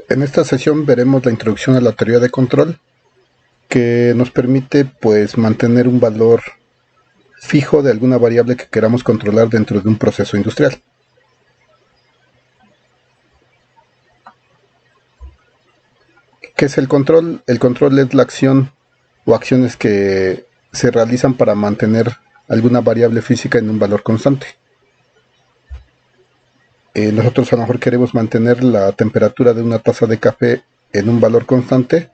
En esta sesión veremos la introducción a la teoría de control, que nos permite mantener un valor fijo de alguna variable que queramos controlar dentro de un proceso industrial. ¿Qué es el control? El control es la acción o acciones que se realizan para mantener alguna variable física en un valor constante. Nosotros a lo mejor queremos mantener la temperatura de una taza de café en un valor constante.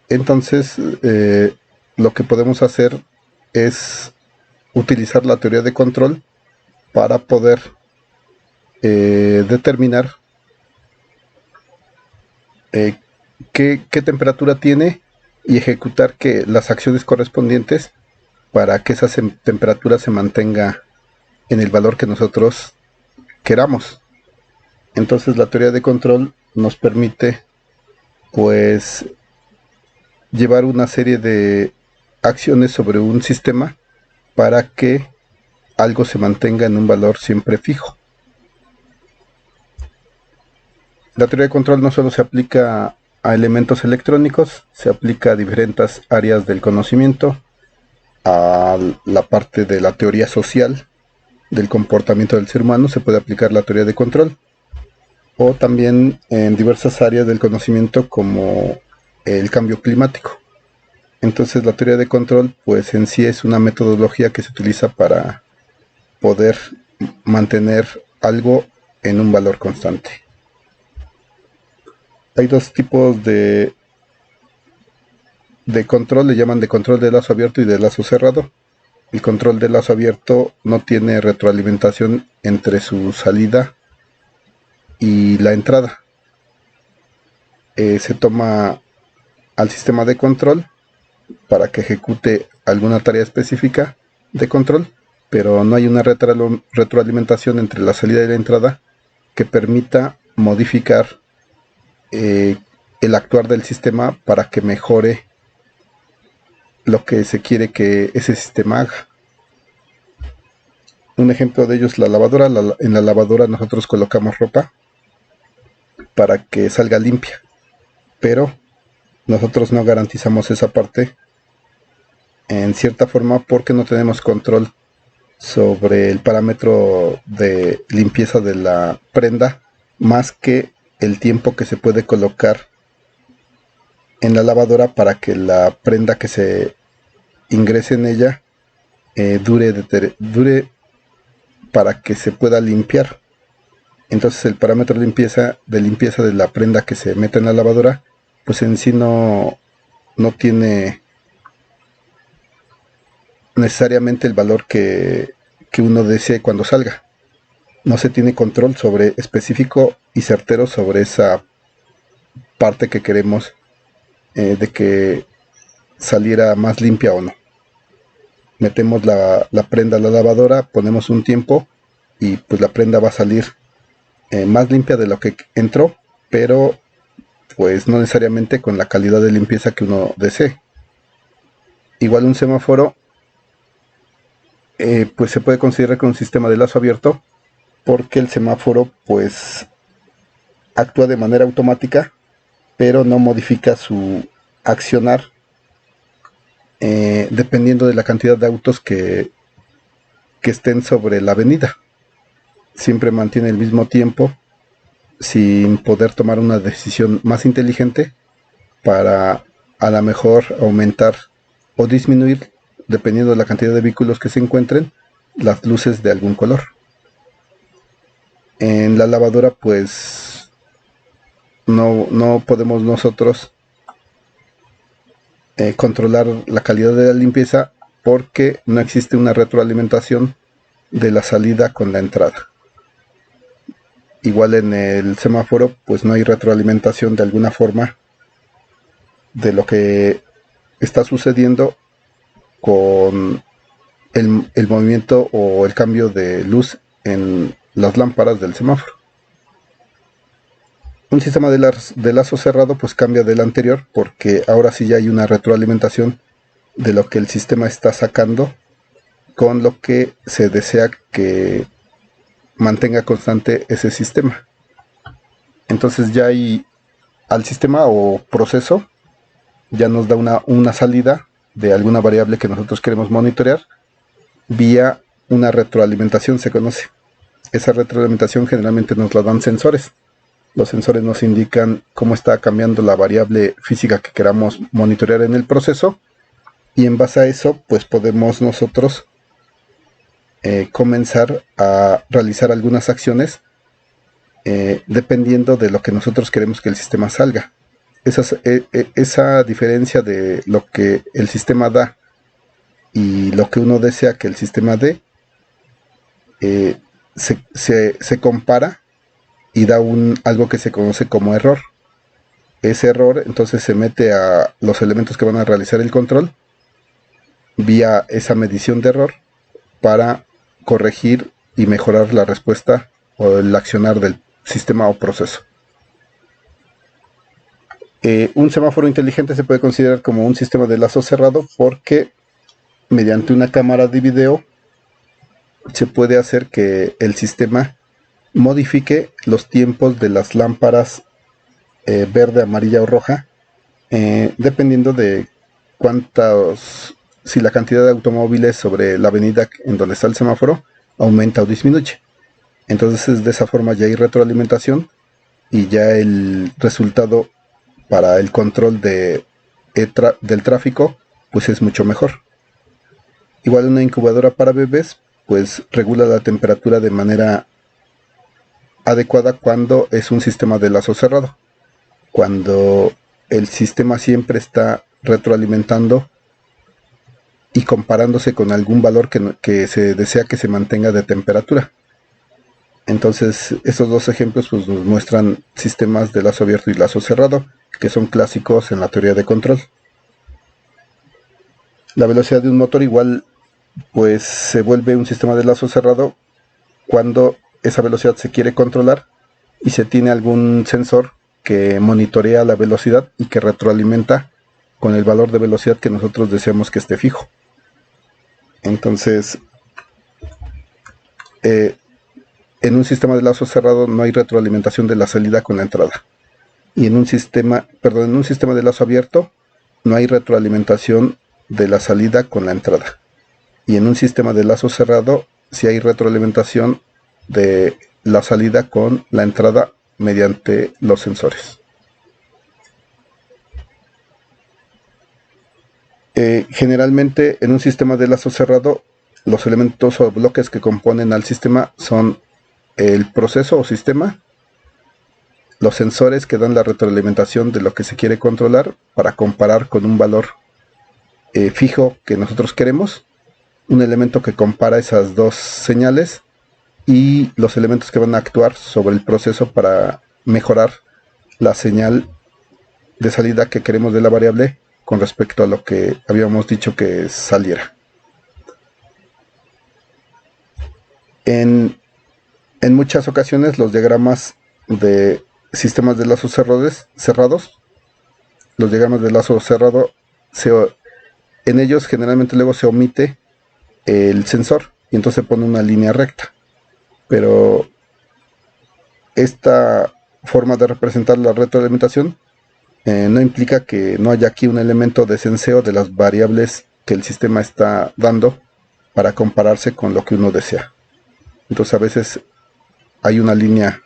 Entonces lo que podemos hacer es utilizar la teoría de control para poder determinar qué temperatura tiene y ejecutar las acciones correspondientes para que esa temperatura se mantenga en el valor que nosotros queramos. Entonces la teoría de control nos permite llevar una serie de acciones sobre un sistema para que algo se mantenga en un valor siempre fijo. La teoría de control no solo se aplica a elementos electrónicos, se aplica a diferentes áreas del conocimiento, a la parte de la teoría social del comportamiento del ser humano, se puede aplicar la teoría de control, o también en diversas áreas del conocimiento como el cambio climático. Entonces la teoría de control en sí es una metodología que se utiliza para poder mantener algo en un valor constante. Hay dos tipos de control, le llaman de control de lazo abierto y de lazo cerrado. El control de lazo abierto no tiene retroalimentación entre su salida y la entrada. Se toma al sistema de control para que ejecute alguna tarea específica de control, pero no hay una retroalimentación entre la salida y la entrada que permita modificar el actuar del sistema para que mejore lo que se quiere que ese sistema haga. Un ejemplo de ello es la lavadora. En la lavadora nosotros colocamos ropa para que salga limpia, pero nosotros no garantizamos esa parte en cierta forma porque no tenemos control sobre el parámetro de limpieza de la prenda más que el tiempo que se puede colocar en la lavadora para que la prenda que se ingrese en ella dure para que se pueda limpiar. Entonces el parámetro de limpieza de la prenda que se mete en la lavadora en sí no tiene necesariamente el valor que uno desee cuando salga. No se tiene control sobre específico y certero sobre esa parte que queremos de que saliera más limpia o no. Metemos la prenda a la lavadora, ponemos un tiempo y la prenda va a salir más limpia de lo que entró, pero no necesariamente con la calidad de limpieza que uno desee. Igual un semáforo se puede considerar como un sistema de lazo abierto porque el semáforo actúa de manera automática pero no modifica su accionar dependiendo de la cantidad de autos que estén sobre la avenida. Siempre mantiene el mismo tiempo sin poder tomar una decisión más inteligente para a lo mejor aumentar o disminuir, dependiendo de la cantidad de vehículos que se encuentren, las luces de algún color. En la lavadora no podemos nosotros controlar la calidad de la limpieza porque no existe una retroalimentación de la salida con la entrada. Igual en el semáforo no hay retroalimentación de alguna forma de lo que está sucediendo con el movimiento o el cambio de luz en las lámparas del semáforo. Un sistema de lazo cerrado cambia del anterior porque ahora sí ya hay una retroalimentación de lo que el sistema está sacando con lo que se desea que mantenga constante ese sistema. Entonces ya hay al sistema o proceso, ya nos da una salida de alguna variable que nosotros queremos monitorear vía una retroalimentación, se conoce. Esa retroalimentación generalmente nos la dan sensores. Los sensores nos indican cómo está cambiando la variable física que queramos monitorear en el proceso, y en base a eso pues podemos nosotros comenzar a realizar algunas acciones dependiendo de lo que nosotros queremos que el sistema salga. Esa diferencia de lo que el sistema da y lo que uno desea que el sistema dé, se compara y da algo que se conoce como error. Ese error entonces se mete a los elementos que van a realizar el control vía esa medición de error para corregir y mejorar la respuesta o el accionar del sistema o proceso. Un semáforo inteligente se puede considerar como un sistema de lazo cerrado porque mediante una cámara de video se puede hacer que el sistema modifique los tiempos de las lámparas verde, amarilla o roja, dependiendo de si la cantidad de automóviles sobre la avenida en donde está el semáforo aumenta o disminuye. Entonces de esa forma ya hay retroalimentación y ya el resultado para el control del tráfico pues es mucho mejor. Igual una incubadora para bebés pues regula la temperatura de manera adecuada cuando es un sistema de lazo cerrado. Cuando el sistema siempre está retroalimentando y comparándose con algún valor que se desea que se mantenga de temperatura. Entonces estos dos ejemplos pues nos muestran sistemas de lazo abierto y lazo cerrado que son clásicos en la teoría de control. La velocidad de un motor igual pues se vuelve un sistema de lazo cerrado cuando esa velocidad se quiere controlar y se tiene algún sensor que monitorea la velocidad y que retroalimenta con el valor de velocidad que nosotros deseamos que esté fijo. Entonces en un sistema de lazo cerrado no hay retroalimentación de la salida con la entrada, y en un sistema de lazo abierto no hay retroalimentación de la salida con la entrada, y en un sistema de lazo cerrado sí hay retroalimentación de la salida con la entrada mediante los sensores. Generalmente en un sistema de lazo cerrado los elementos o bloques que componen al sistema son el proceso o sistema, los sensores que dan la retroalimentación de lo que se quiere controlar para comparar con un valor fijo que nosotros queremos, un elemento que compara esas dos señales y los elementos que van a actuar sobre el proceso para mejorar la señal de salida que queremos de la variable con respecto a lo que habíamos dicho que saliera. En muchas ocasiones los diagramas de sistemas de lazos cerrados, los diagramas de lazo cerrado, en ellos generalmente luego se omite el sensor y entonces se pone una línea recta, pero esta forma de representar la retroalimentación no implica que no haya aquí un elemento de senseo de las variables que el sistema está dando para compararse con lo que uno desea. Entonces a veces hay una línea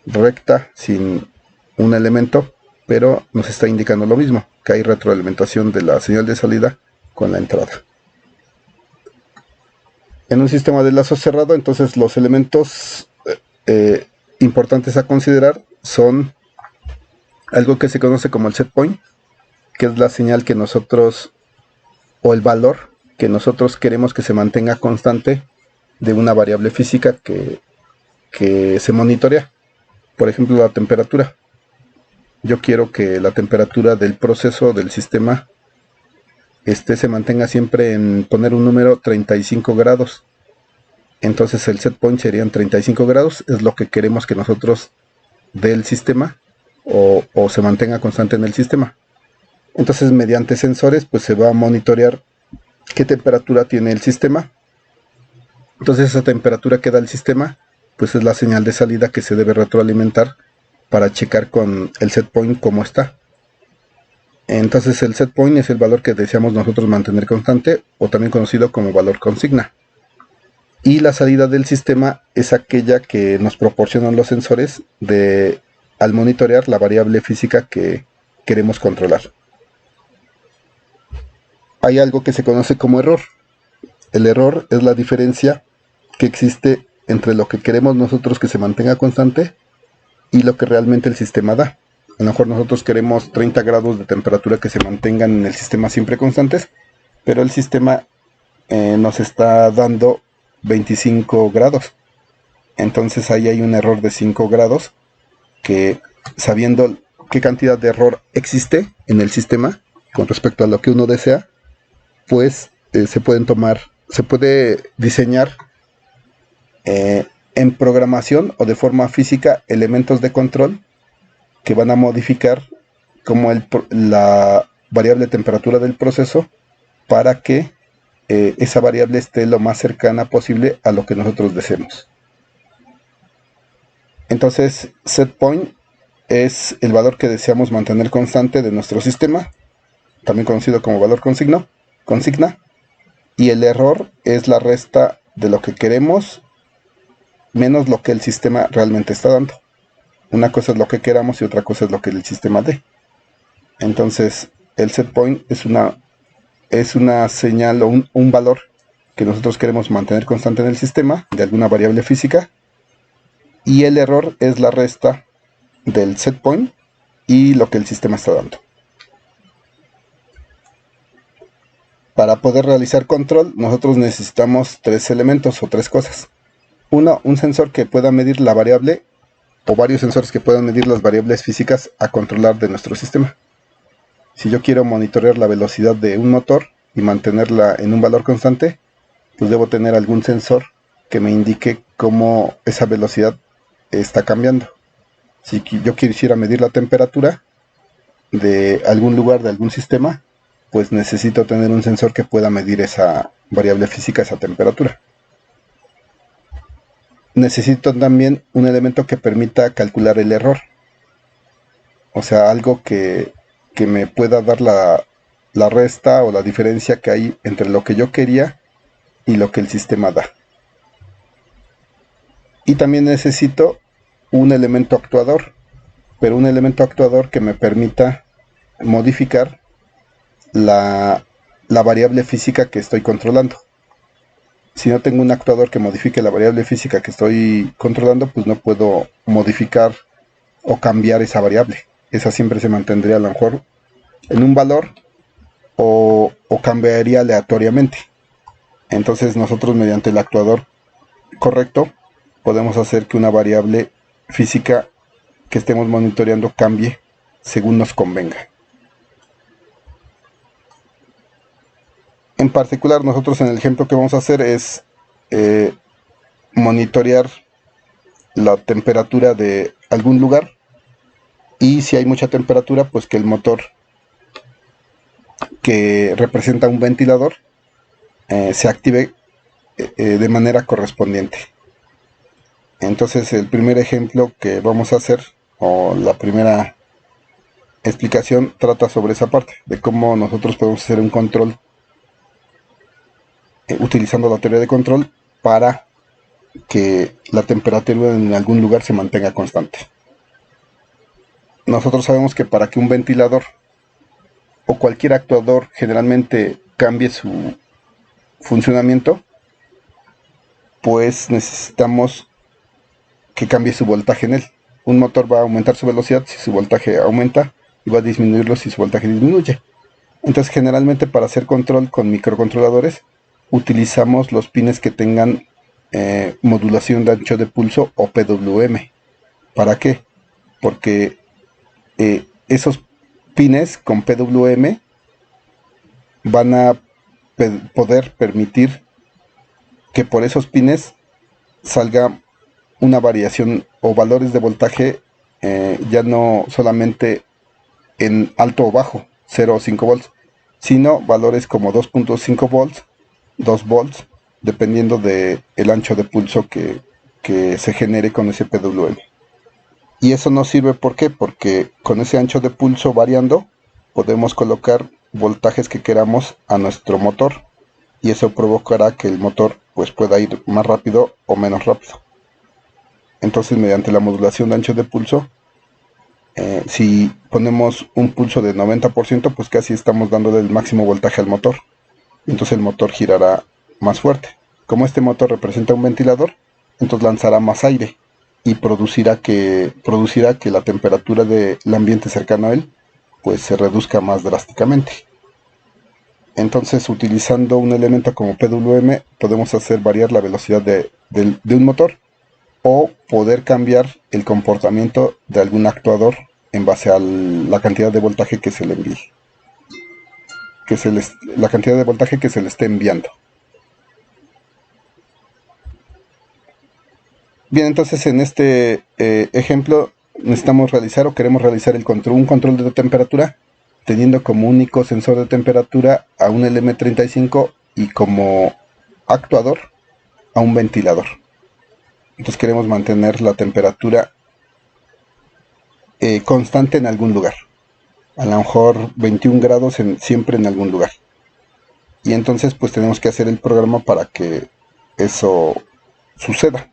recta sin un elemento, pero nos está indicando lo mismo, que hay retroalimentación de la señal de salida con la entrada. En un sistema de lazo cerrado, entonces los elementos importantes a considerar son algo que se conoce como el set point, que es la señal que nosotros, o el valor que nosotros queremos que se mantenga constante de una variable física que se monitorea. Por ejemplo, la temperatura. Yo quiero que la temperatura del proceso del sistema se mantenga siempre en poner un número 35 grados. Entonces el set point serían 35 grados, es lo que queremos que nosotros dé el sistema o se mantenga constante en el sistema. Entonces mediante sensores pues se va a monitorear qué temperatura tiene el sistema. Entonces esa temperatura que da el sistema pues es la señal de salida que se debe retroalimentar para checar con el set point cómo está. Entonces el set point es el valor que deseamos nosotros mantener constante, o también conocido como valor consigna. Y la salida del sistema es aquella que nos proporcionan los sensores al monitorear la variable física que queremos controlar. Hay algo que se conoce como error. El error es la diferencia que existe entre lo que queremos nosotros que se mantenga constante y lo que realmente el sistema da. A lo mejor nosotros queremos 30 grados de temperatura que se mantengan en el sistema siempre constantes, pero el sistema nos está dando 25 grados. Entonces ahí hay un error de 5 grados que, sabiendo qué cantidad de error existe en el sistema con respecto a lo que uno desea, pues se puede diseñar en programación o de forma física elementos de control que van a modificar como la variable temperatura del proceso para que esa variable esté lo más cercana posible a lo que nosotros deseemos. Entonces, set point es el valor que deseamos mantener constante de nuestro sistema, también conocido como valor consigna, y el error es la resta de lo que queremos menos lo que el sistema realmente está dando. Una cosa es lo que queramos y otra cosa es lo que el sistema dé. Entonces, el set point es una señal o un valor que nosotros queremos mantener constante en el sistema de alguna variable física, y el error es la resta del set point y lo que el sistema está dando. Para poder realizar control, nosotros necesitamos tres elementos o tres cosas. Uno, un sensor que pueda medir la variable, o varios sensores que puedan medir las variables físicas a controlar de nuestro sistema. Si yo quiero monitorear la velocidad de un motor y mantenerla en un valor constante, pues debo tener algún sensor que me indique cómo esa velocidad está cambiando. Si yo quisiera medir la temperatura de algún lugar, de algún sistema, pues necesito tener un sensor que pueda medir esa variable física, esa temperatura. Necesito también un elemento que permita calcular el error. O sea, algo que me pueda dar la resta o la diferencia que hay entre lo que yo quería y lo que el sistema da. Y también necesito un elemento actuador, pero un elemento actuador que me permita modificar la variable física que estoy controlando. Si no tengo un actuador que modifique la variable física que estoy controlando, pues no puedo modificar o cambiar esa variable. Esa siempre se mantendría a lo mejor en un valor o cambiaría aleatoriamente. Entonces nosotros, mediante el actuador correcto, podemos hacer que una variable física que estemos monitoreando cambie según nos convenga. En particular, nosotros en el ejemplo que vamos a hacer es monitorear la temperatura de algún lugar, y si hay mucha temperatura, pues que el motor que representa un ventilador se active de manera correspondiente. Entonces, el primer ejemplo que vamos a hacer, o la primera explicación, trata sobre esa parte, de cómo nosotros podemos hacer un control utilizando la teoría de control para que la temperatura en algún lugar se mantenga constante. Nosotros sabemos que para que un ventilador o cualquier actuador generalmente cambie su funcionamiento, pues necesitamos que cambie su voltaje en él. Un motor va a aumentar su velocidad si su voltaje aumenta, y va a disminuirlo si su voltaje disminuye. Entonces, generalmente, para hacer control con microcontroladores, utilizamos los pines que tengan modulación de ancho de pulso, o PWM. ¿Para qué? Porque esos pines con PWM van a poder permitir que por esos pines salga una variación o valores de voltaje, ya no solamente en alto o bajo, 0 o 5 volts, sino valores como 2.5 volts, 2 volts, dependiendo del ancho de pulso que se genere con ese PWM. Y eso nos sirve, ¿por qué? Porque con ese ancho de pulso variando podemos colocar voltajes que queramos a nuestro motor, y eso provocará que el motor pues pueda ir más rápido o menos rápido. Entonces, mediante la modulación de ancho de pulso, si ponemos un pulso de 90%, pues casi estamos dándole el máximo voltaje al motor. Entonces el motor girará más fuerte. Como este motor representa un ventilador, entonces lanzará más aire y producirá que la temperatura del ambiente cercano a él pues se reduzca más drásticamente. Entonces, utilizando un elemento como PWM, podemos hacer variar la velocidad de un motor, o poder cambiar el comportamiento de algún actuador en base a la cantidad de voltaje que se le envíe, la cantidad de voltaje que se le esté enviando. Bien, entonces en este ejemplo necesitamos realizar o queremos realizar un control de temperatura, teniendo como único sensor de temperatura a un LM35 y como actuador a un ventilador. Entonces queremos mantener la temperatura constante en algún lugar, a lo mejor 21 grados siempre en algún lugar. Y entonces pues tenemos que hacer el programa para que eso suceda.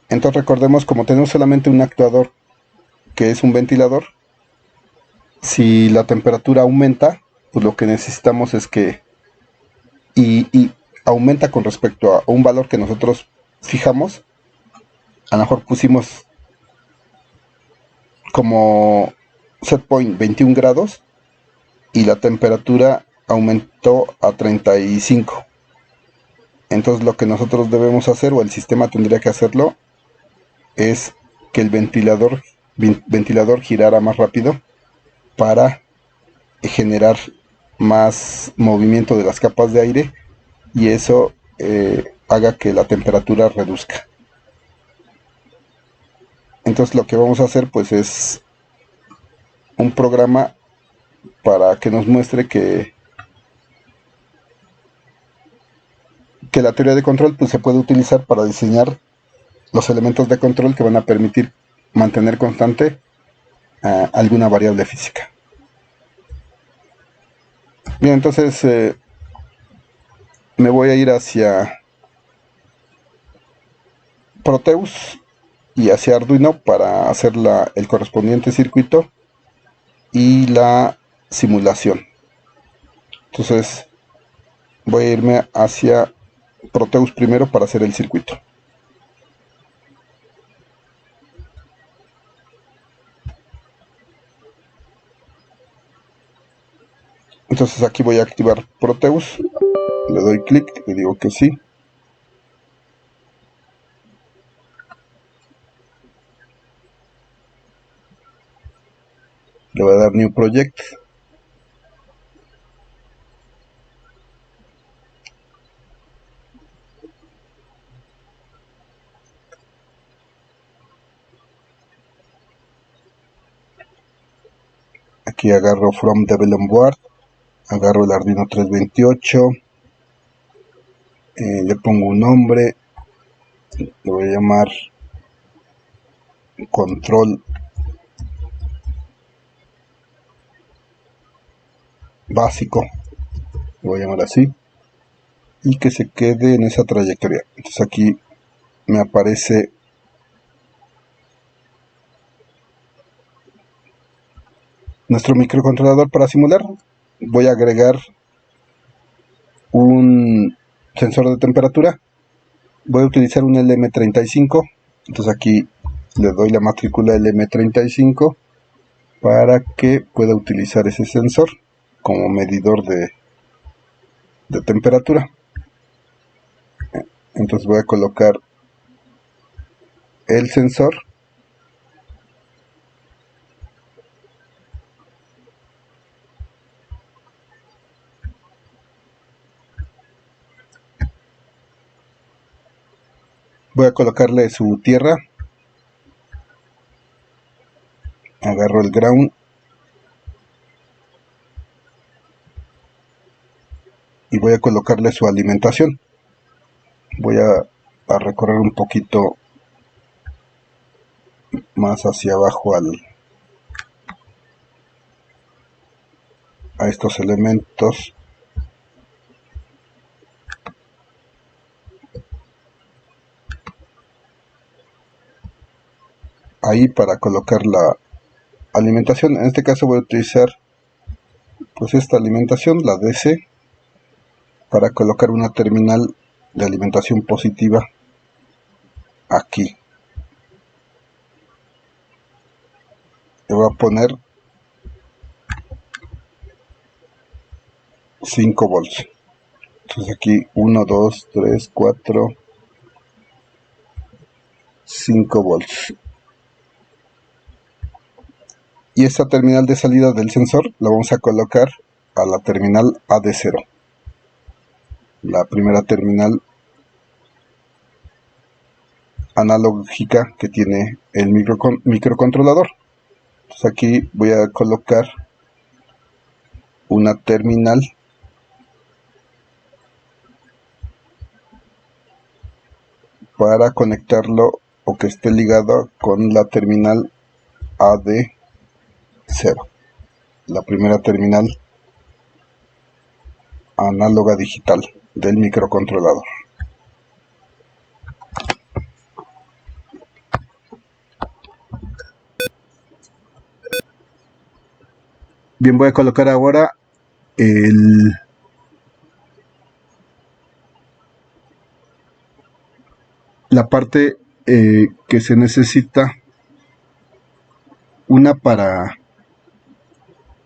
Entonces recordemos, como tenemos solamente un actuador que es un ventilador, si la temperatura aumenta, pues lo que necesitamos es que, y aumenta con respecto a un valor que nosotros fijamos, a lo mejor pusimos como set point 21 grados y la temperatura aumentó a 35. Entonces lo que nosotros debemos hacer, o el sistema tendría que hacerlo, es que el ventilador girara más rápido para generar más movimiento de las capas de aire, y eso haga que la temperatura reduzca. Entonces lo que vamos a hacer pues es un programa para que nos muestre que la teoría de control pues se puede utilizar para diseñar los elementos de control que van a permitir mantener constante alguna variable física. Bien, entonces me voy a ir hacia Proteus y hacia Arduino para hacer el correspondiente circuito y la simulación. Entonces voy a irme hacia Proteus primero para hacer el circuito. Entonces aquí voy a activar Proteus, le doy clic, le digo que sí. Le voy a dar New Project. Aquí agarro From Development Board, agarro el Arduino 328, le pongo un nombre, le voy a llamar control básico, lo voy a llamar así, y que se quede en esa trayectoria. Entonces aquí me aparece nuestro microcontrolador para simular. Voy a agregar un sensor de temperatura. Voy a utilizar un LM35. Entonces aquí le doy la matrícula LM35 para que pueda utilizar ese sensor como medidor de temperatura. Entonces voy a colocar el sensor voy a colocarle su tierra, agarro el ground y voy a colocarle su alimentación. Voy a recorrer un poquito más hacia abajo a estos elementos. Ahí para colocar la alimentación. En este caso voy a utilizar pues esta alimentación, la DC, para colocar una terminal de alimentación positiva aquí. Le voy a poner 5 volts. Entonces aquí 1, 2, 3, 4, 5 volts. Y esta terminal de salida del sensor la vamos a colocar a la terminal AD0. La primera terminal analógica que tiene el microcontrolador. Entonces aquí voy a colocar una terminal para conectarlo o que esté ligado con la terminal AD0, la primera terminal análoga digital del microcontrolador. Bien, voy a colocar ahora la parte que se necesita, una para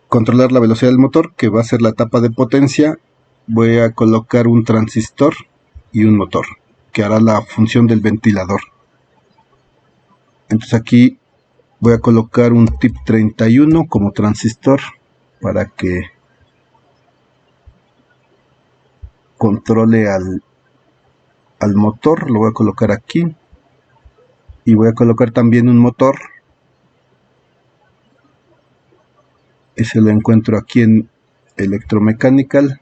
controlar la velocidad del motor, que va a ser la etapa de potencia. Voy a colocar un transistor y un motor, que hará la función del ventilador. Entonces aquí voy a colocar un tip 31 como transistor para que controle al motor. Lo voy a colocar aquí. Y voy a colocar también un motor. Ese lo encuentro aquí en Electromechanical.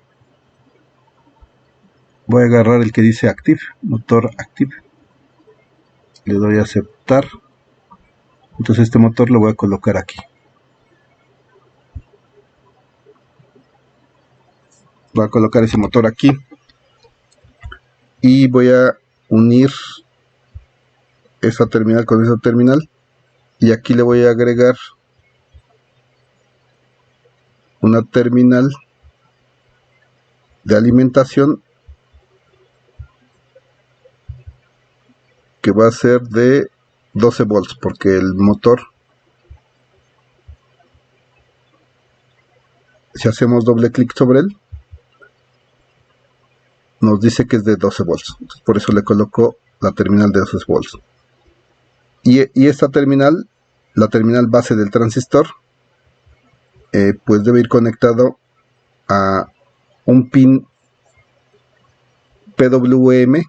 Voy a agarrar el que dice Active, motor Active. Le doy a aceptar. Entonces este motor lo voy a colocar aquí. Voy a colocar ese motor aquí. Y voy a unir esa terminal con esa terminal. Y aquí le voy a agregar una terminal de alimentación que va a ser de 12 volts, porque el motor, si hacemos doble clic sobre él, nos dice que es de 12 volts. Entonces, por eso le coloco la terminal de 12 volts. Y esta terminal, la terminal base del transistor, pues debe ir conectado a un pin PWM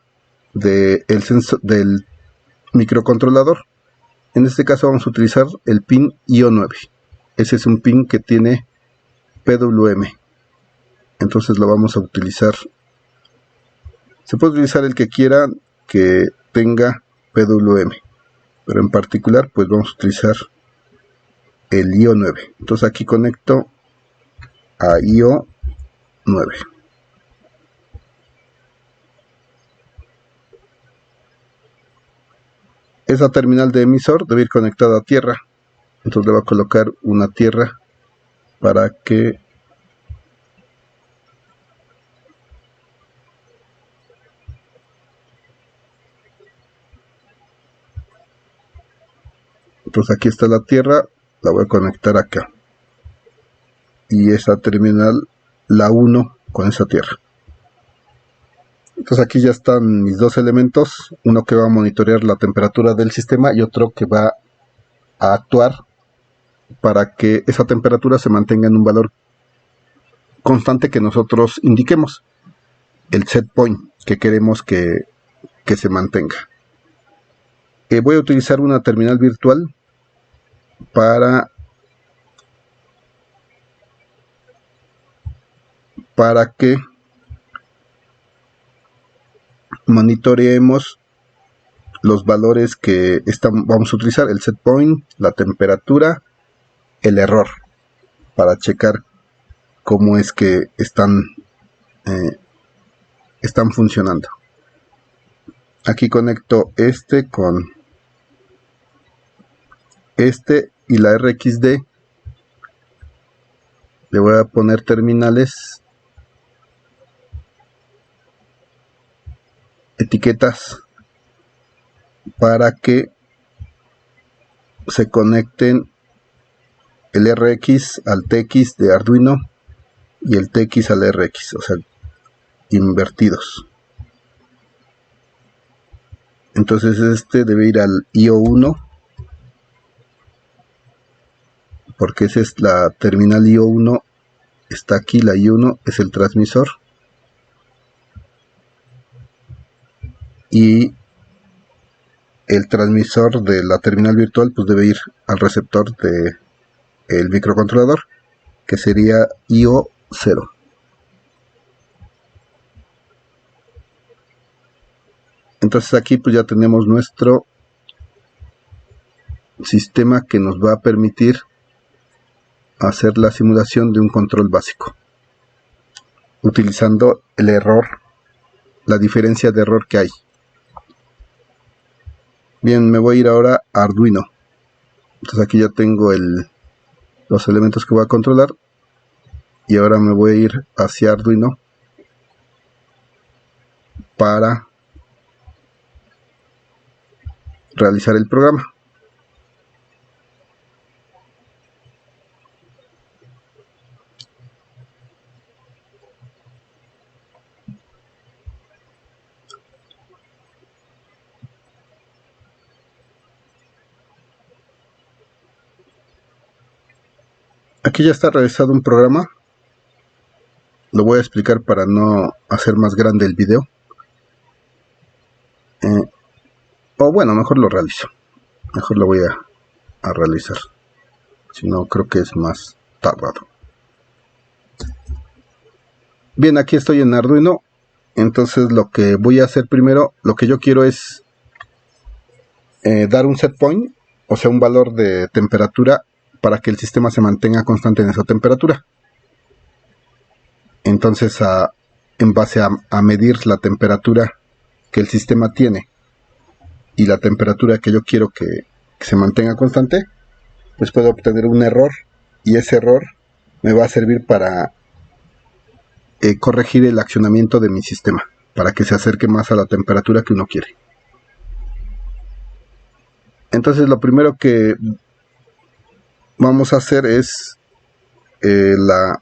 del microcontrolador. En este caso vamos a utilizar el pin IO9. Ese es un pin que tiene PWM. Entonces lo vamos a utilizar. Se puede utilizar el que quiera que tenga PWM, pero en particular pues vamos a utilizar el IO9. Entonces aquí conecto a IO9. Esa terminal de emisor debe ir conectada a tierra. Entonces le voy a colocar una tierra para que entonces aquí está la tierra, la voy a conectar acá. Y esa terminal la uno con esa tierra. Entonces aquí ya están mis dos elementos, uno que va a monitorear la temperatura del sistema y otro que va a actuar para que esa temperatura se mantenga en un valor constante que nosotros indiquemos, el set point que queremos que se mantenga. Voy a utilizar una terminal virtual para que monitoreemos los valores que vamos a utilizar, el set point, la temperatura, el error, para checar cómo es que están funcionando. Aquí conecto este con este y la RxD. Le voy a poner terminales, etiquetas, para que se conecten el RX al TX de Arduino y el TX al RX, o sea, invertidos. Entonces este debe ir al IO1, porque esa es la terminal IO1, está aquí, la I1 es el transmisor, y el transmisor de la terminal virtual pues debe ir al receptor de el microcontrolador, que sería IO0. Entonces aquí pues ya tenemos nuestro sistema que nos va a permitir hacer la simulación de un control básico, utilizando el error, la diferencia de error que hay. Bien, me voy a ir ahora a Arduino. Entonces aquí ya tengo los elementos que voy a controlar, y ahora me voy a ir hacia Arduino para realizar el programa. Aquí ya está realizado un programa. Lo voy a explicar para no hacer más grande el video. O bueno, mejor lo realizo. Mejor lo voy a realizar. Si no, creo que es más tardado. Bien, aquí estoy en Arduino. Entonces lo que voy a hacer primero, lo que yo quiero es dar un set point, o sea, un valor de temperatura, para que el sistema se mantenga constante en esa temperatura. Entonces, en base a medir la temperatura que el sistema tiene y la temperatura que yo quiero que se mantenga constante, pues puedo obtener un error, y ese error me va a servir para corregir el accionamiento de mi sistema, para que se acerque más a la temperatura que uno quiere. Entonces lo primero que vamos a hacer es la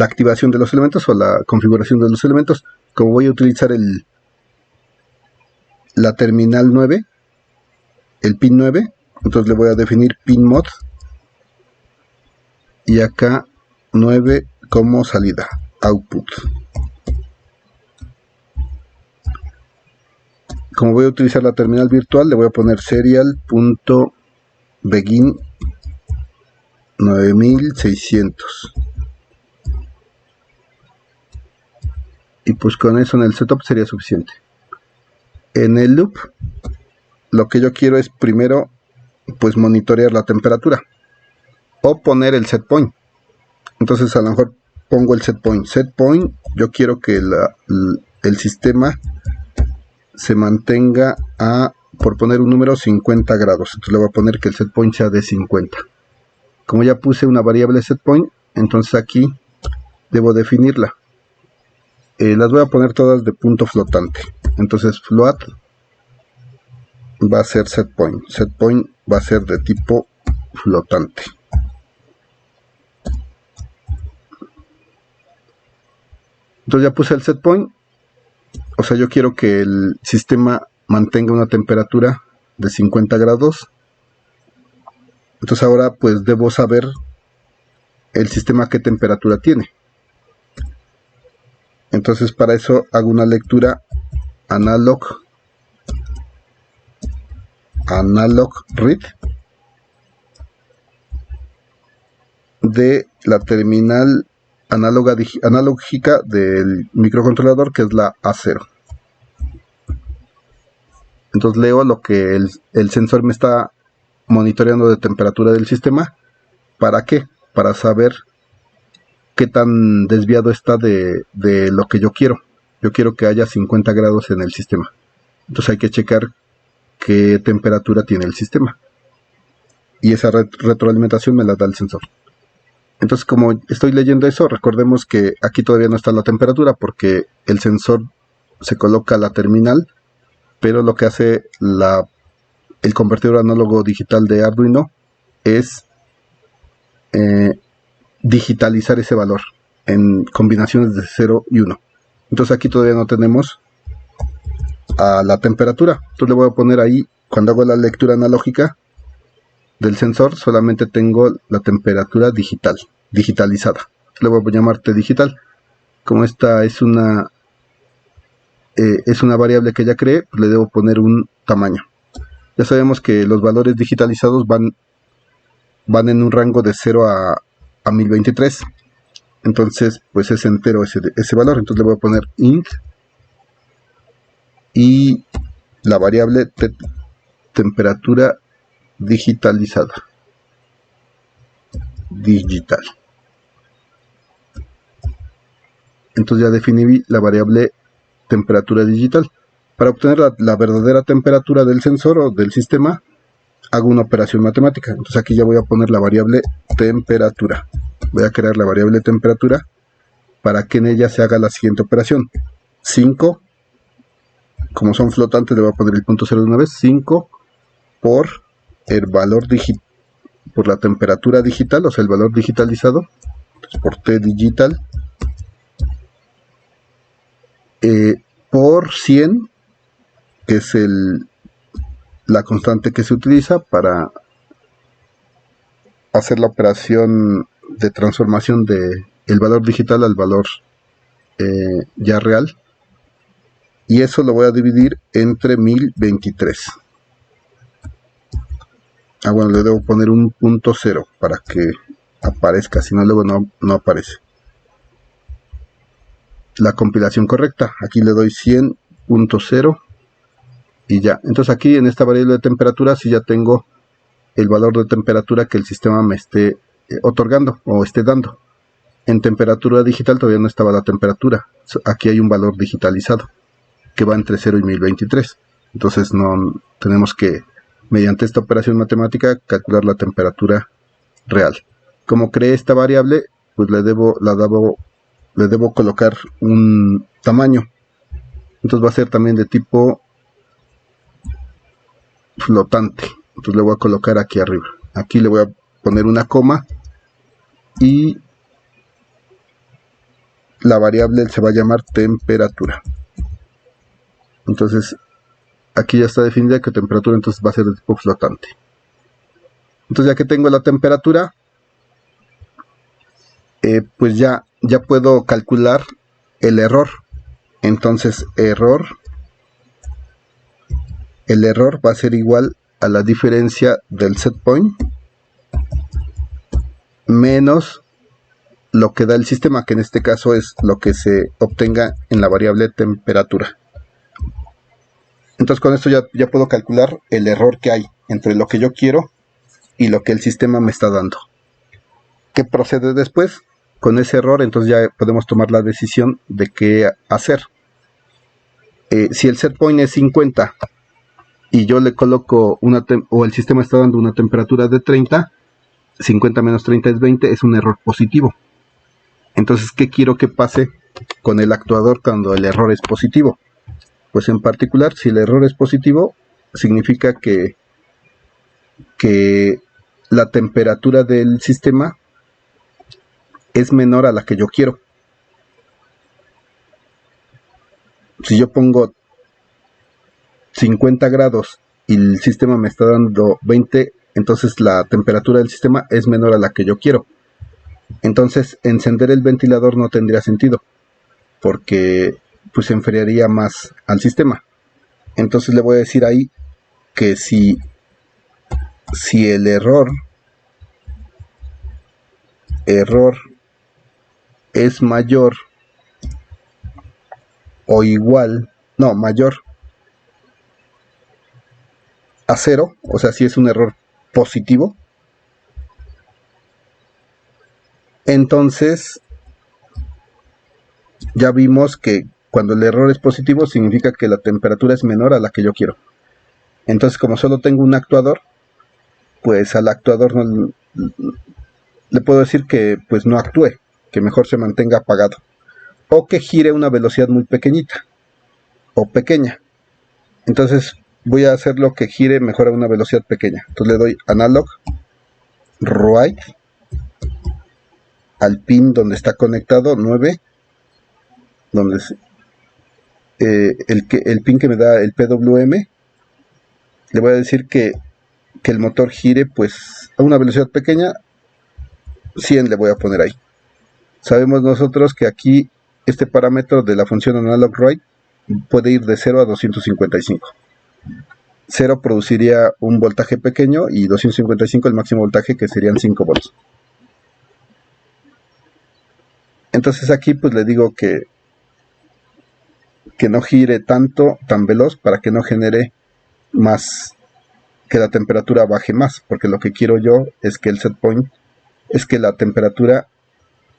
activación de los elementos, o la configuración de los elementos. Como voy a utilizar la terminal 9, el pin 9, entonces le voy a definir pin mod, y acá 9 como salida, output. Como voy a utilizar la terminal virtual, le voy a poner serial.begin 9600. Y pues con eso en el setup sería suficiente. En el loop, lo que yo quiero es primero pues monitorear la temperatura, o poner el set point. Entonces a lo mejor pongo el set point. Set point, yo quiero que el sistema se mantenga por poner un número, 50 grados. Entonces le voy a poner que el set point sea de 50. Como ya puse una variable set point, entonces aquí debo definirla. Las voy a poner todas de punto flotante. Entonces float va a ser set point. Set point va a ser de tipo flotante. Entonces ya puse el set point. O sea, yo quiero que el sistema mantenga una temperatura de 50 grados. Entonces ahora pues debo saber el sistema qué temperatura tiene. Entonces para eso hago una lectura analog read de la terminal analógica del microcontrolador, que es la A0. Entonces leo lo que el sensor me está monitoreando de temperatura del sistema. ¿Para qué? Para saber qué tan desviado está de lo que yo quiero. Yo quiero que haya 50 grados en el sistema. Entonces hay que checar qué temperatura tiene el sistema. Y esa retroalimentación me la da el sensor. Entonces, como estoy leyendo eso, recordemos que aquí todavía no está la temperatura porque el sensor se coloca a la terminal, pero lo que hace el convertidor análogo digital de Arduino es digitalizar ese valor en combinaciones de 0 y 1. Entonces aquí todavía no tenemos a la temperatura. Entonces le voy a poner ahí, cuando hago la lectura analógica del sensor, solamente tengo la temperatura digitalizada. Le voy a llamar T digital. Como esta es una variable que ya creé, pues le debo poner un tamaño. Ya sabemos que los valores digitalizados van en un rango de 0 a 1023. Entonces, pues es entero ese valor. Entonces le voy a poner int y la variable temperatura digitalizada. Digital. Entonces ya definí la variable temperatura digital. Para obtener la verdadera temperatura del sensor o del sistema, hago una operación matemática. Entonces aquí ya voy a poner la variable temperatura. Voy a crear la variable temperatura para que en ella se haga la siguiente operación. 5, como son flotantes, le voy a poner el punto 0 de una vez. 5 por el valor por la temperatura digital, o sea, el valor digitalizado, por T digital, por 100, que es la constante que se utiliza para hacer la operación de transformación de el valor digital al valor ya real, y eso lo voy a dividir entre 1023. Bueno, le debo poner un punto 0 para que aparezca, si no luego no aparece la compilación correcta. Aquí le doy 100.0 y ya. Entonces aquí en esta variable de temperatura sí ya tengo el valor de temperatura que el sistema me esté otorgando o esté dando. En temperatura digital todavía no estaba la temperatura. Aquí hay un valor digitalizado que va entre 0 y 1023. Entonces no tenemos que, mediante esta operación matemática, calcular la temperatura real. Como creé esta variable, pues le debo colocar un tamaño. Entonces va a ser también de tipo flotante. Entonces le voy a colocar aquí arriba. Aquí le voy a poner una coma y la variable se va a llamar temperatura. Entonces aquí ya está definida que temperatura entonces va a ser de tipo flotante. Entonces ya que tengo la temperatura, pues ya puedo calcular el error. Entonces el error va a ser igual a la diferencia del set point menos lo que da el sistema, que en este caso es lo que se obtenga en la variable temperatura. Entonces con esto ya puedo calcular el error que hay entre lo que yo quiero y lo que el sistema me está dando. ¿Qué procede después? Con ese error entonces ya podemos tomar la decisión de qué hacer. Si el set point es 50 y yo le coloco o el sistema está dando una temperatura de 30, 50 menos 30 es 20, es un error positivo. Entonces, ¿qué quiero que pase con el actuador cuando el error es positivo? Pues en particular, si el error es positivo, significa que la temperatura del sistema es menor a la que yo quiero. Si yo pongo 50 grados y el sistema me está dando 20, entonces la temperatura del sistema es menor a la que yo quiero. Entonces encender el ventilador no tendría sentido, porque pues enfriaría más al sistema. Entonces le voy a decir ahí que si el error es mayor o igual, no, mayor a 0, o sea, si es un error positivo, entonces ya vimos que cuando el error es positivo significa que la temperatura es menor a la que yo quiero. Entonces, como solo tengo un actuador, pues al actuador no, le puedo decir que pues no actúe, que mejor se mantenga apagado, o que gire a una velocidad muy pequeñita o pequeña. Entonces voy a hacerlo que gire mejor a una velocidad pequeña. Entonces le doy analog right al pin donde está conectado 9, donde el pin que me da el PWM. Le voy a decir que el motor gire pues a una velocidad pequeña, 100 le voy a poner ahí. Sabemos nosotros que aquí este parámetro de la función analog right puede ir de 0 a 255. 0 produciría un voltaje pequeño y 255 el máximo voltaje, que serían 5 volts. Entonces aquí pues le digo que no gire tan veloz para que no genere más, que la temperatura baje más, porque lo que quiero yo es que el set point, es que la temperatura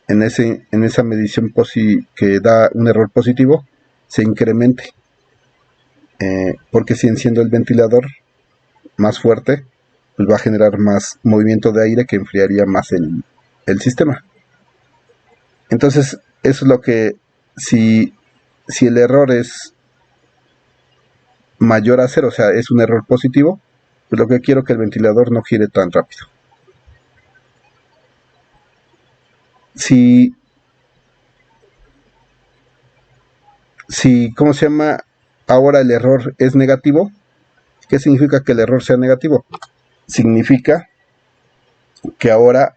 en esa medición que da un error positivo se incremente, porque si enciendo el ventilador más fuerte, pues va a generar más movimiento de aire que enfriaría más el sistema. Entonces eso es lo que, si el error es mayor a 0, o sea, es un error positivo, pues lo que quiero es que el ventilador no gire tan rápido. Si ¿cómo se llama? Ahora el error es negativo. ¿Qué significa que el error sea negativo? Significa que ahora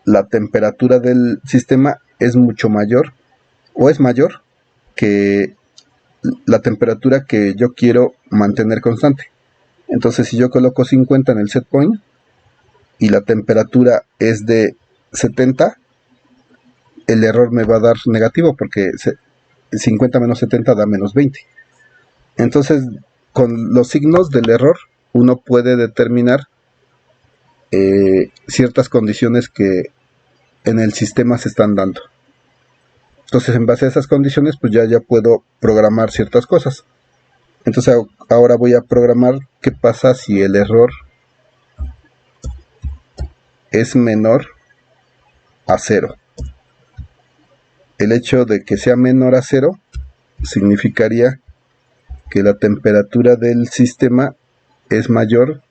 la temperatura del sistema es mucho mayor, o es mayor que la temperatura que yo quiero mantener constante. Entonces, si yo coloco 50 en el set point y la temperatura es de 70, el error me va a dar negativo, porque 50 menos 70 da menos 20. Entonces, con los signos del error uno puede determinar ciertas condiciones que en el sistema se están dando. Entonces, en base a esas condiciones, pues ya puedo programar ciertas cosas. Entonces, ahora voy a programar qué pasa si el error es menor a 0. El hecho de que sea menor a 0 significaría que la temperatura del sistema es mayor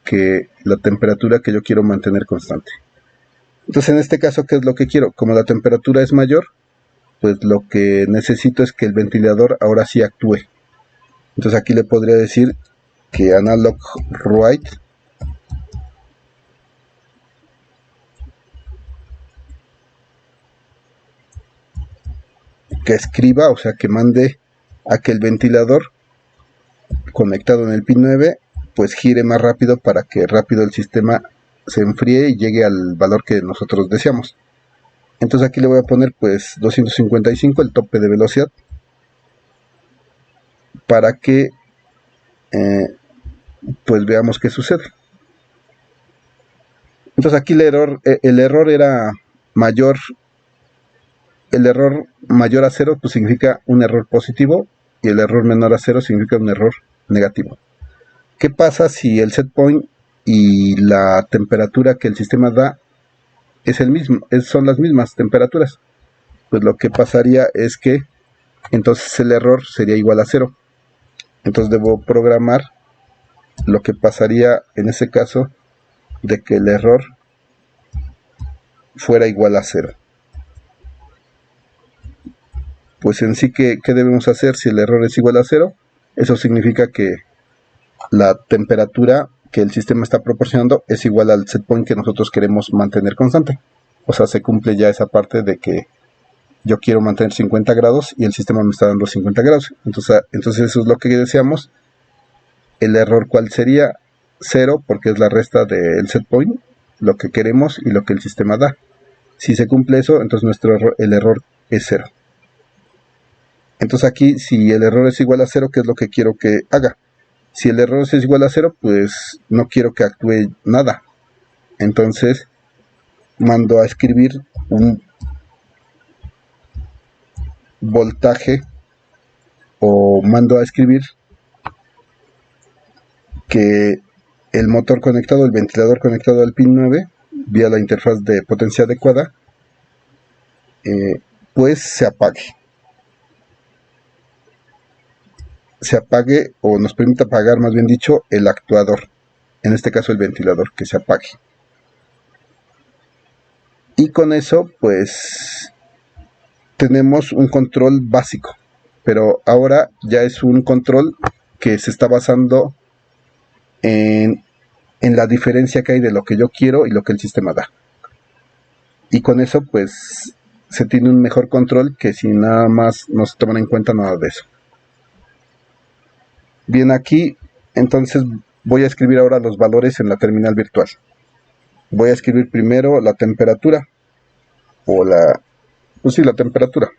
que la temperatura que yo quiero mantener constante. Entonces, en este caso, ¿qué es lo que quiero? Como la temperatura es mayor, pues lo que necesito es que el ventilador ahora sí actúe. Entonces aquí le podría decir que analog right que escriba, o sea, que mande a que el ventilador conectado en el pin 9 pues gire más rápido, para que rápido el sistema se enfríe y llegue al valor que nosotros deseamos. Entonces aquí le voy a poner pues 255, el tope de velocidad, para que pues veamos qué sucede. Entonces aquí el error era mayor. El error mayor a 0 pues significa un error positivo, y el error menor a 0 significa un error negativo. ¿Qué pasa si el set point y la temperatura que el sistema da es el mismo, son las mismas temperaturas? Pues lo que pasaría es que entonces el error sería igual a 0. Entonces debo programar lo que pasaría en ese caso de que el error fuera igual a 0. Pues en sí, ¿qué debemos hacer si el error es igual a 0? Eso significa que la temperatura que el sistema está proporcionando es igual al set point que nosotros queremos mantener constante. O sea, se cumple ya esa parte de que yo quiero mantener 50 grados y el sistema me está dando 50 grados. Entonces eso es lo que deseamos. El error, ¿cuál sería? 0, porque es la resta del set point, lo que queremos y lo que el sistema da. Si se cumple eso, entonces el error es 0. Entonces aquí, si el error es igual a 0, ¿qué es lo que quiero que haga? Si el error es igual a 0, pues no quiero que actúe nada. Entonces mando a escribir un voltaje, o mando a escribir que el motor conectado, el ventilador conectado al pin 9 vía la interfaz de potencia adecuada, pues se apague, o nos permita apagar, más bien dicho, el actuador, en este caso el ventilador, que se apague. Y con eso pues tenemos un control básico, pero ahora ya es un control que se está basando en la diferencia que hay de lo que yo quiero y lo que el sistema da. Y con eso pues se tiene un mejor control que si nada más no se toman en cuenta nada de eso. Bien, aquí entonces voy a escribir ahora los valores en la terminal virtual. Voy a escribir primero la temperatura, o la temperatura.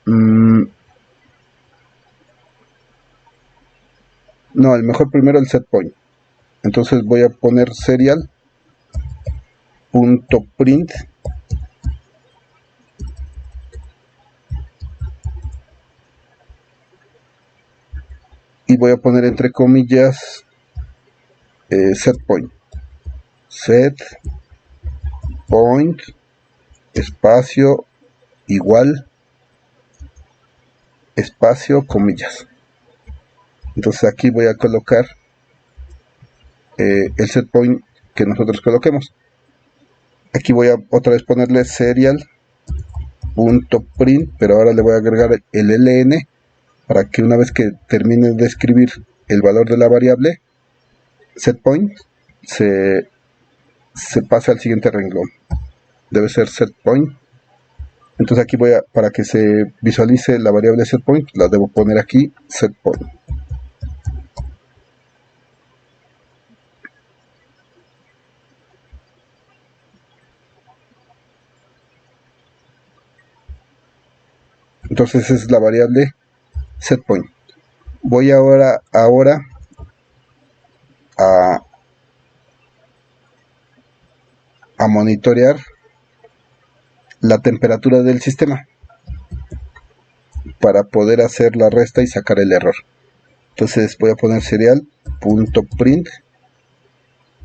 No, el mejor primero el set point. Entonces voy a poner serial.print y voy a poner entre comillas set point espacio igual espacio comillas. Entonces aquí voy a colocar el set point que nosotros coloquemos. Aquí voy a otra vez ponerle serial.print, pero ahora le voy a agregar el ln para que una vez que termine de escribir el valor de la variable setPoint se pase al siguiente renglón. Debe ser setPoint. Entonces aquí voy a, para que se visualice la variable setPoint, la debo poner aquí setPoint. Entonces esa es la variable setPoint. Voy ahora a monitorear la temperatura del sistema para poder hacer la resta y sacar el error. Entonces voy a poner serial.print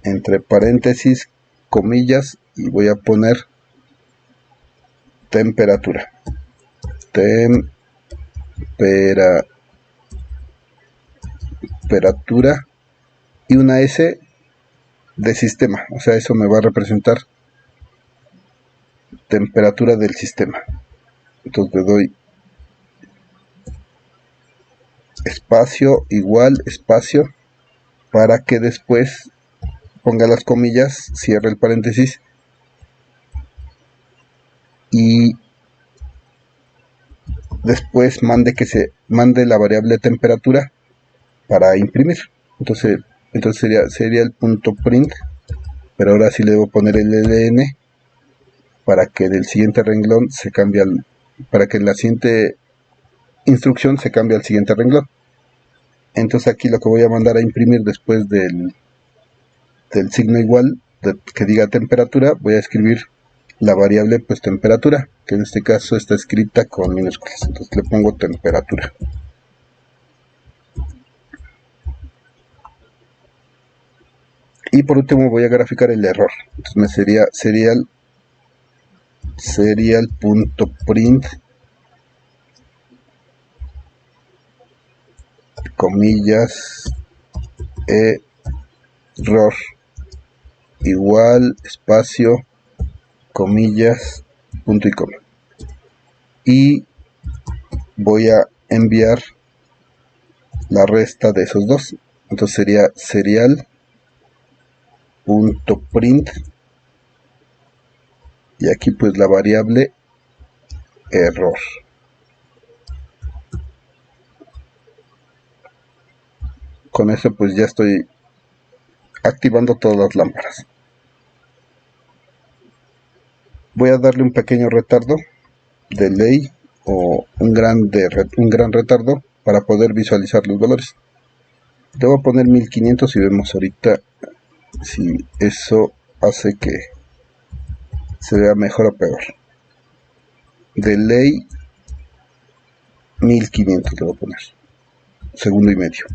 entre paréntesis, comillas, y voy a poner temperatura. Temperatura y una S de sistema, o sea, eso me va a representar temperatura del sistema. Entonces le doy espacio igual espacio para que después ponga las comillas, cierre el paréntesis y después mande la variable temperatura para imprimir. Entonces sería el punto print, pero ahora sí le debo poner el ln para que del siguiente renglón se cambie para que en la siguiente instrucción se cambie al siguiente renglón. Entonces aquí lo que voy a mandar a imprimir después del signo igual que diga temperatura, voy a escribir la variable pues temperatura, que en este caso está escrita con minúsculas. Entonces le pongo temperatura. Y por último voy a graficar el error. Entonces me sería serial.print comillas error igual espacio comillas punto y coma, y voy a enviar la resta de esos dos. Entonces sería serial.print y aquí pues la variable error. Con eso pues ya estoy activando todas las lámparas. Voy a darle un pequeño retardo, delay, o un gran retardo, para poder visualizar los valores. Le voy a poner 1500 y vemos ahorita si eso hace que se vea mejor o peor. De ley 1500 le voy a poner, segundo y medio.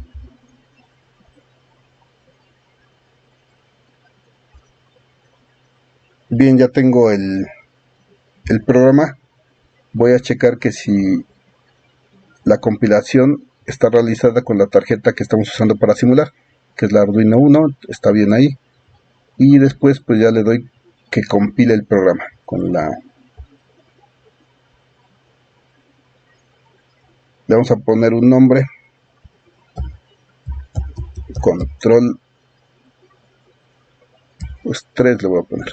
Bien, ya tengo el programa. Voy a checar que si la compilación está realizada con la tarjeta que estamos usando para simular, que es la Arduino Uno, está bien ahí. Y después pues ya le doy que compile el programa con la... Le vamos a poner un nombre, control, pues 3 le voy a poner.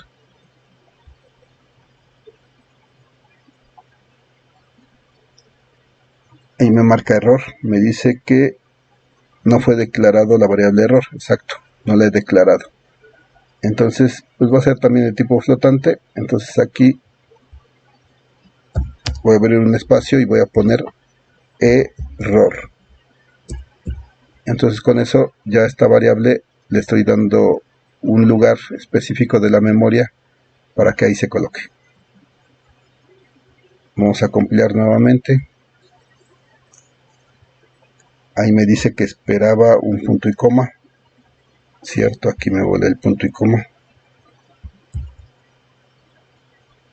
Ahí me marca error, me dice que no fue declarado la variable error, exacto, no la he declarado. Entonces pues va a ser también de tipo flotante. Entonces aquí voy a abrir un espacio y voy a poner error. Entonces con eso ya esta variable le estoy dando un lugar específico de la memoria para que ahí se coloque. Vamos a compilar nuevamente. Ahí me dice que esperaba un punto y coma. Cierto, aquí me volé el punto y coma.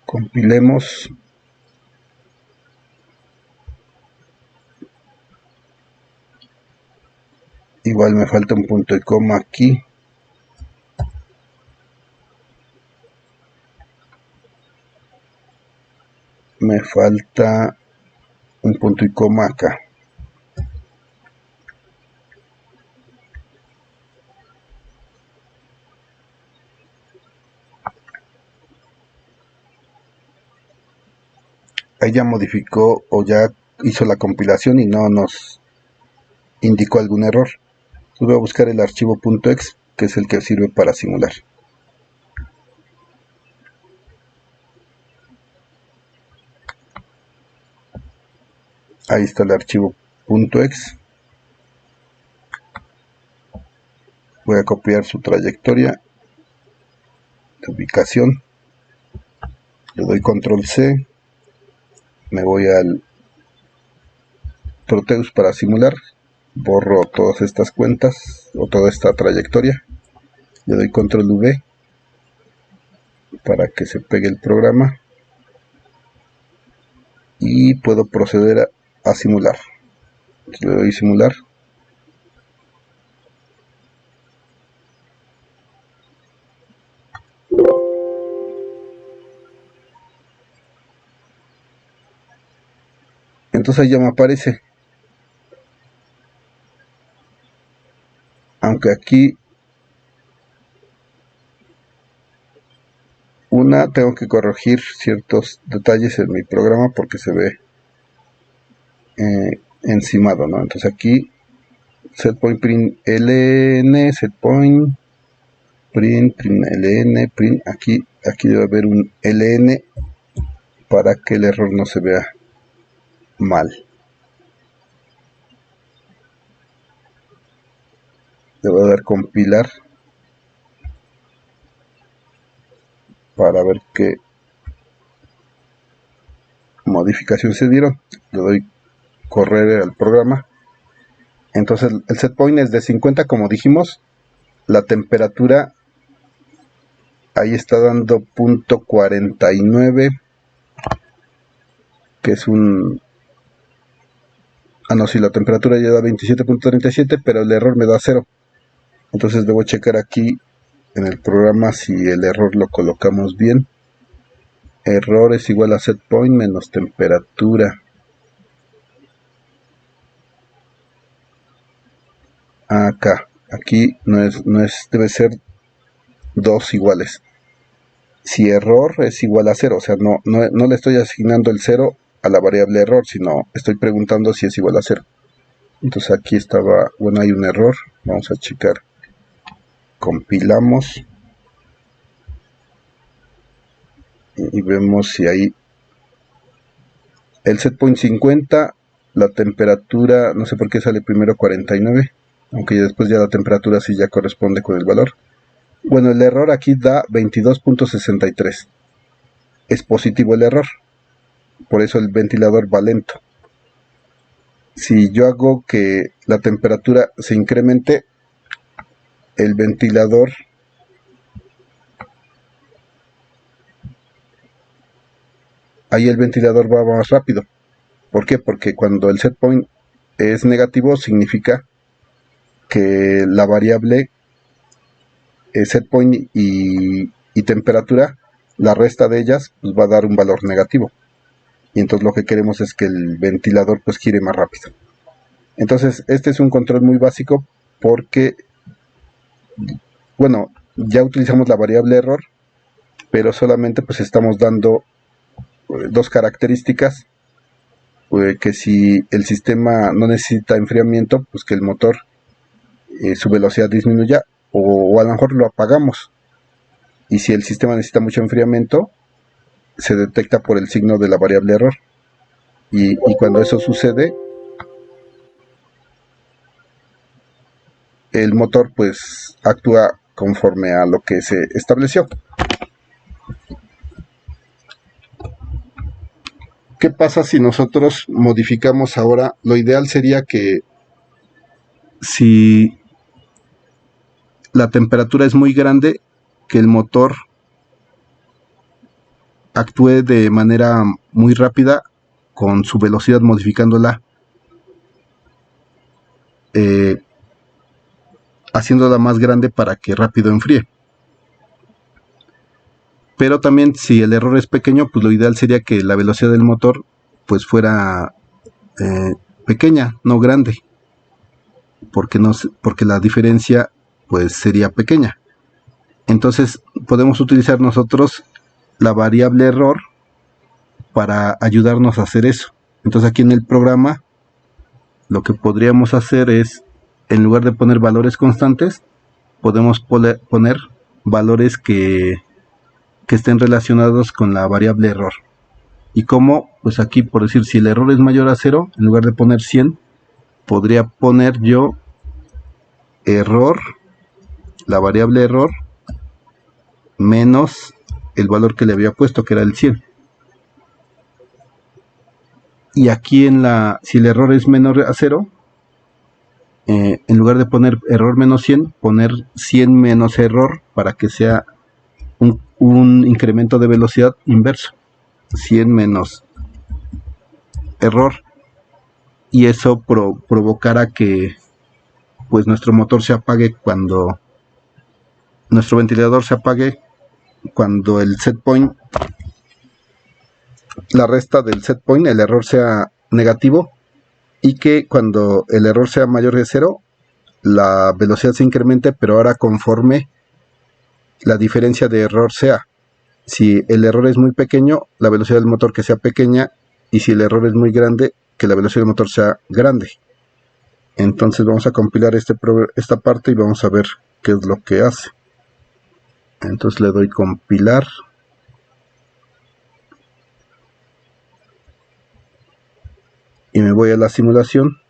Compilemos. Igual me falta un punto y coma aquí. Me falta un punto y coma acá. Ahí ya modificó o ya hizo la compilación y no nos indicó algún error. Entonces voy a buscar el archivo .exe, que es el que sirve para simular. Ahí está el archivo .exe. Voy a copiar su trayectoria de ubicación. Le doy control C. Me voy al Proteus para simular. Borro todas estas cuentas o toda esta trayectoria. Le doy control V para que se pegue el programa. Y puedo proceder a simular. Le doy simular. Entonces ya me aparece. Aunque aquí tengo que corregir ciertos detalles en mi programa porque se ve encimado, ¿no? Entonces aquí setPoint print ln, setPoint print ln, print, aquí debe haber un ln para que el error no se vea mal. Le voy a dar compilar para ver qué modificaciones se dieron. Le doy correr al programa. Entonces el setPoint es de 50, como dijimos. La temperatura ahí está dando .49, que es un... no, si la temperatura ya da 27.37, pero el error me da 0. Entonces debo checar aquí en el programa si el error lo colocamos bien. Error es igual a setPoint menos temperatura. Acá, aquí no es, debe ser 2 iguales. Si error es igual a 0, o sea, no le estoy asignando el 0 a la variable error, sino estoy preguntando si es igual a 0. Entonces aquí estaba, bueno, hay un error. Vamos a checar. Compilamos y vemos si hay el setPoint 50 La temperatura, no sé por qué sale primero 49, aunque después ya la temperatura sí ya corresponde con el valor. Bueno, el error aquí da 22.63. Es positivo el error, por eso el ventilador va lento. Si yo hago que la temperatura se incremente, el ventilador va más rápido. ¿Por qué? Porque cuando el set point es negativo, significa que la variable set point y temperatura, la resta de ellas, pues va a dar un valor negativo. Y entonces lo que queremos es que el ventilador pues gire más rápido. Entonces este es un control muy básico porque, bueno, ya utilizamos la variable error, pero solamente pues estamos dando dos características, que si el sistema no necesita enfriamiento, pues que el motor su velocidad disminuya, o a lo mejor lo apagamos. Y si el sistema necesita mucho enfriamiento, se detecta por el signo de la variable error. Y cuando eso sucede, el motor pues actúa conforme a lo que se estableció. ¿Qué pasa si nosotros modificamos ahora? Lo ideal sería que si la temperatura es muy grande, que el motor actúe de manera muy rápida con su velocidad, modificándola, haciéndola más grande para que rápido enfríe. Pero también si el error es pequeño, pues lo ideal sería que la velocidad del motor pues fuera pequeña, no grande, porque la diferencia pues sería pequeña. Entonces podemos utilizar nosotros la variable error para ayudarnos a hacer eso. Entonces aquí en el programa lo que podríamos hacer es, en lugar de poner valores constantes, podemos poner valores que estén relacionados con la variable error. Y como, pues aquí por decir, si el error es mayor a 0, en lugar de poner 100, podría poner yo error, la variable error, menos el valor que le había puesto, que era el 100. Y aquí si el error es menor a 0, en lugar de poner error menos 100, poner 100 menos error, para que sea un incremento de velocidad inverso. 100 menos error, y eso provocará que pues nuestro motor se apague cuando nuestro ventilador se apague cuando el set point, la resta del set point, el error sea negativo, y que cuando el error sea mayor de 0, la velocidad se incremente, pero ahora conforme la diferencia de error sea. Si el error es muy pequeño, la velocidad del motor que sea pequeña, y si el error es muy grande, que la velocidad del motor sea grande. Entonces vamos a compilar esta parte y vamos a ver qué es lo que hace. Entonces le doy compilar. Y me voy a la simulación.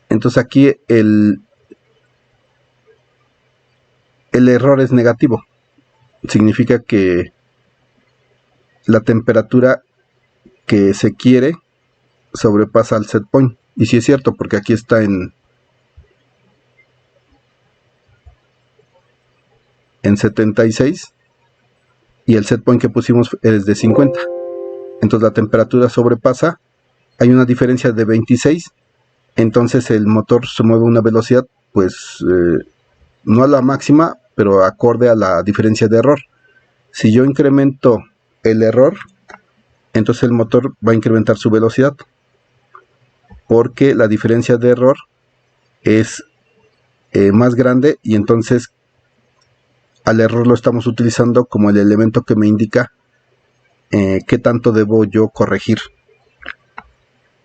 Entonces aquí el error es negativo. Significa que la temperatura que se quiere sobrepasa al set point. Y sí es cierto, porque aquí está en 76 y el set point que pusimos es de 50. Entonces la temperatura sobrepasa, hay una diferencia de 26, entonces el motor se mueve a una velocidad pues no a la máxima, pero acorde a la diferencia de error. Si yo incremento el error, entonces el motor va a incrementar su velocidad, porque la diferencia de error es más grande, y entonces al error lo estamos utilizando como el elemento que me indica qué tanto debo yo corregir.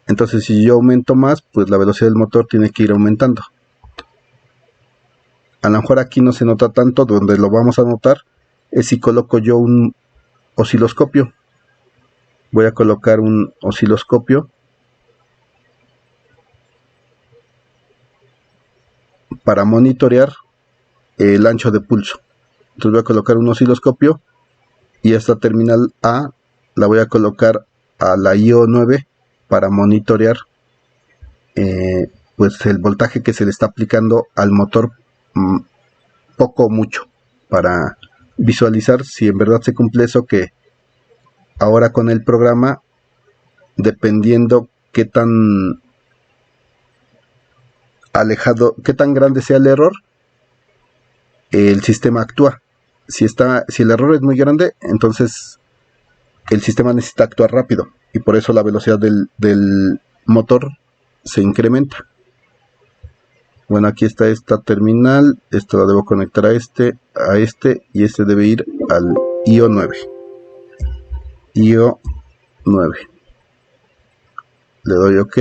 Entonces si yo aumento más, pues la velocidad del motor tiene que ir aumentando. A lo mejor aquí no se nota tanto. Donde lo vamos a notar es si coloco yo un osciloscopio. Voy a colocar un osciloscopio para monitorear el ancho de pulso. Entonces voy a colocar un osciloscopio y esta terminal A la voy a colocar a la IO9 para monitorear pues el voltaje que se le está aplicando al motor, poco o mucho, para visualizar si en verdad se cumple eso, que ahora con el programa, dependiendo qué tan alejado, qué tan grande sea el error, el sistema actúa. Si el error es muy grande, entonces el sistema necesita actuar rápido y por eso la velocidad del motor se incrementa. Bueno, aquí está esta terminal, esto la debo conectar a este y este debe ir al IO9. IO9. Le doy OK.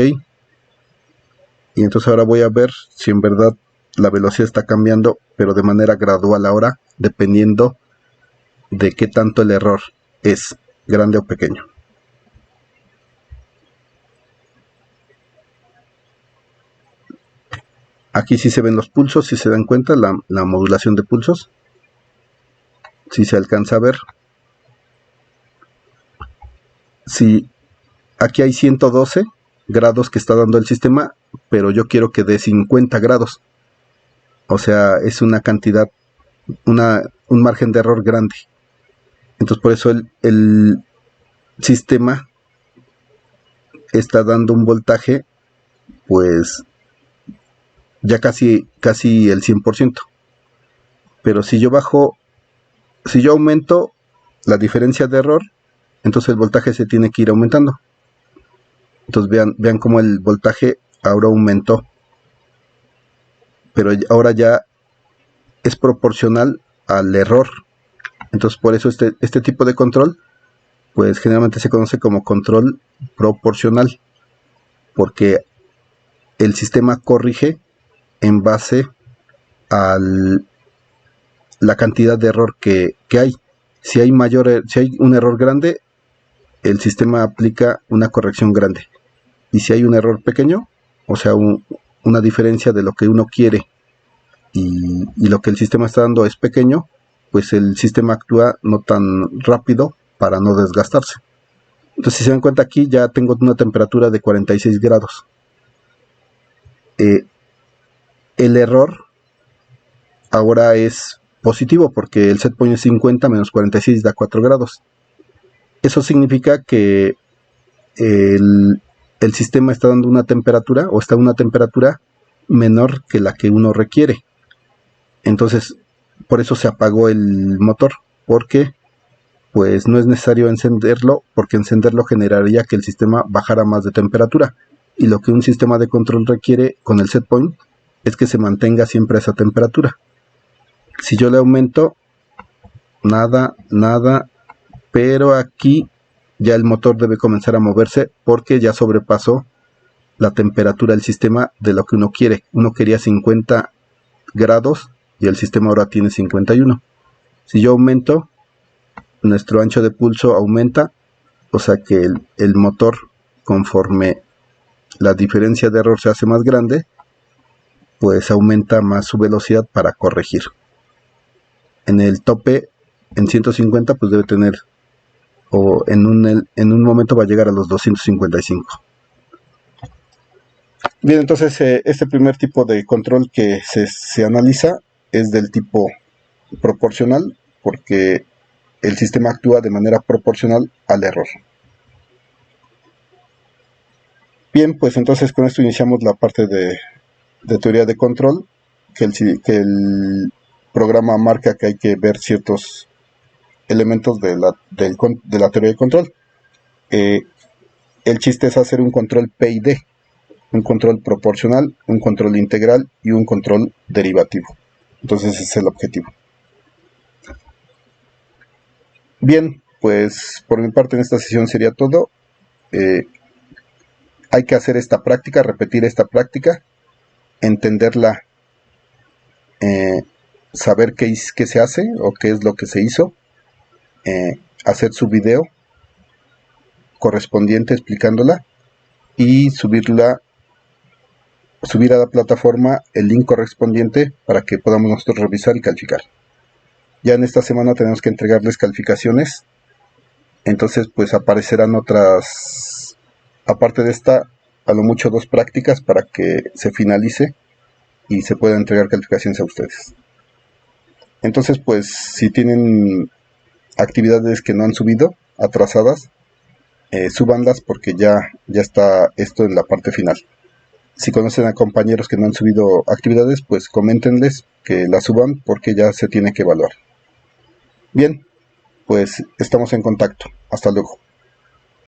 Y entonces ahora voy a ver si en verdad la velocidad está cambiando, pero de manera gradual ahora, dependiendo de qué tanto el error es, grande o pequeño. Aquí sí se ven los pulsos, si se dan cuenta, la modulación de pulsos. Si se alcanza a ver. Si aquí hay 112 grados que está dando el sistema, pero yo quiero que dé 50 grados. O sea, es una cantidad, un margen de error grande. Entonces por eso el sistema está dando un voltaje, pues ya casi el 100%. Pero si yo aumento la diferencia de error, entonces el voltaje se tiene que ir aumentando. Entonces vean cómo el voltaje ahora aumentó, pero ahora ya es proporcional al error. Entonces por eso este tipo de control, pues generalmente se conoce como control proporcional, porque el sistema corrige en base a la cantidad de error que hay. Si hay un error grande, el sistema aplica una corrección grande. Y si hay un error pequeño, o sea, una diferencia de lo que uno quiere y lo que el sistema está dando es pequeño, pues el sistema actúa no tan rápido para no desgastarse. Entonces, si se dan cuenta, aquí ya tengo una temperatura de 46 grados. El error ahora es positivo porque el set point es 50 menos 46 da 4 grados. Eso significa que el sistema está dando una temperatura, o está a una temperatura menor que la que uno requiere. Entonces, por eso se apagó el motor, porque pues no es necesario encenderlo, porque encenderlo generaría que el sistema bajara más de temperatura. Y lo que un sistema de control requiere con el set point es que se mantenga siempre a esa temperatura. Si yo le aumento, nada, pero aquí ya el motor debe comenzar a moverse porque ya sobrepasó la temperatura del sistema de lo que uno quiere. Uno quería 50 grados y el sistema ahora tiene 51. Si yo aumento, nuestro ancho de pulso aumenta, o sea que el motor, conforme la diferencia de error se hace más grande, pues aumenta más su velocidad para corregir. En el tope, en 150, pues debe tener, o en un momento va a llegar a los 255. Bien, entonces este primer tipo de control que se analiza es del tipo proporcional, porque el sistema actúa de manera proporcional al error. Bien, pues entonces con esto iniciamos la parte de teoría de control, que el programa marca que hay que ver ciertos elementos de la teoría de control. El chiste es hacer un control P y D, un control proporcional, un control integral y un control derivativo. Entonces ese es el objetivo. Bien, pues por mi parte en esta sesión sería todo. Hay que hacer esta práctica, repetir esta práctica, entenderla, saber qué se hace o qué es lo que se hizo, hacer su video correspondiente explicándola y subir a la plataforma el link correspondiente para que podamos nosotros revisar y calificar. Ya en esta semana tenemos que entregarles calificaciones, entonces pues aparecerán otras, aparte de esta, a lo mucho 2 prácticas para que se finalice y se puedan entregar calificaciones a ustedes. Entonces pues si tienen actividades que no han subido, atrasadas, súbanlas porque ya está esto en la parte final. Si conocen a compañeros que no han subido actividades, pues coméntenles que las suban porque ya se tiene que evaluar. Bien, pues estamos en contacto. Hasta luego.